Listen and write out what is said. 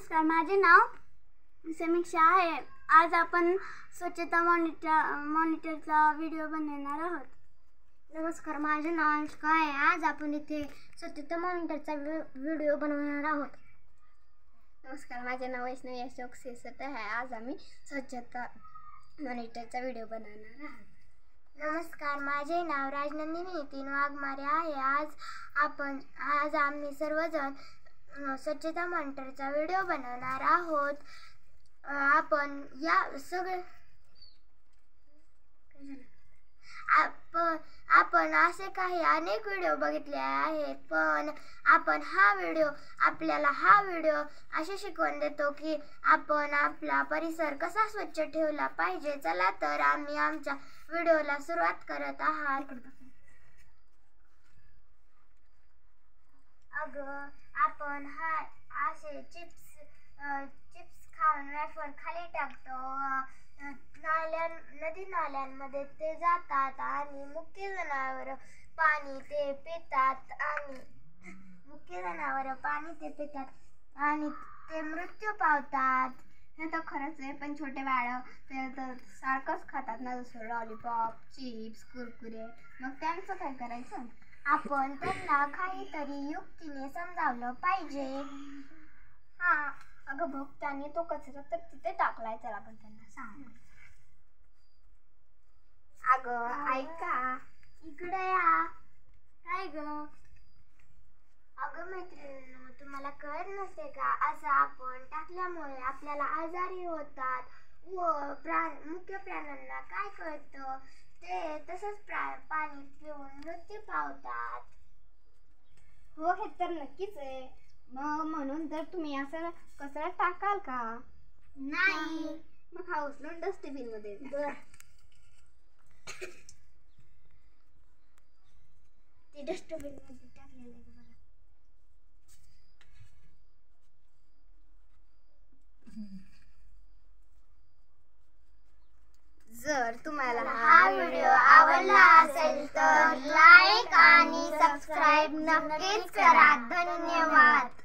नमस्कार, माझे नाव समीक्षा आहे। आज आपण स्वच्छता मॉनिटरचा व्हिडिओ बनवणार आहोत। नमस्कार, माझे नाव अनुष्का आहे। आज आपण इथे स्वच्छता मॉनिटरचा व्हिडिओ बनवणार आहोत। नमस्कार, माझे नाव वैष्णवी अशोक सिरसट आहे। आज आम्ही स्वच्छता मॉनिटरचा व्हिडिओ बनवणार आहोत। नमस्कार, माझे नाव राजनंदिनी नितीन वाघमारे आहे। आज आम्ही सर्वजण स्वच्छता मॉनिटरचा व्हिडिओ बनवणार आहोत। आपण असे काही अनेक व्हिडिओ बघितले आहेत, पण आपल्याला हा व्हिडिओ असे शिकवून देतो की आपण आपला परिसर कसा स्वच्छ ठेवला पाहिजे। चला तर आम्ही आमच्या व्हिडिओला सुरुवात करत आहात। आपण असे चिप्स खाऊन वेफर खाली टाकतो, नदी नाल्यांमध्ये ते जातात आणि मुख्य जनावर पाणी ते पितात आणि ते मृत्यू पावतात। हे तर खरंच आहे, पण छोटे बाळ ते तर सारखंच खातात ना, जसं लॉलीपॉप, चिप्स, कुरकुरे। मग त्यांचं काय करायचं? आपण त्यांना काहीतरी युक्तीने समजावलं पाहिजे। अगं बघ, त्याने तो कचरा तर तिथे टाकलाय, तर आपण त्यांना सांग। अगं ऐका, इकडे या। काय ग? अगं मैत्रिणींनो, तुम्हाला कळत नसते का, असं आपण टाकल्यामुळे आपल्याला आजारी होतात व मुख्य प्राण्यांना काय कळतं, ते तसंच पाणी पिऊन मृत्यू पावतात। हो, हे तर नक्कीच आहे। म्हणून तर तुम्ही असं कचरा टाकाल का? नाही। मग हा उचलून डस्टबिन मध्ये ते डस्टबिन मध्ये टाकलेलं आहे बघा। जर तुम्हाला हा व्हिडिओ आवडला असेल तर लाईक आणि सबस्क्राईब नक्कीच करा। धन्यवाद।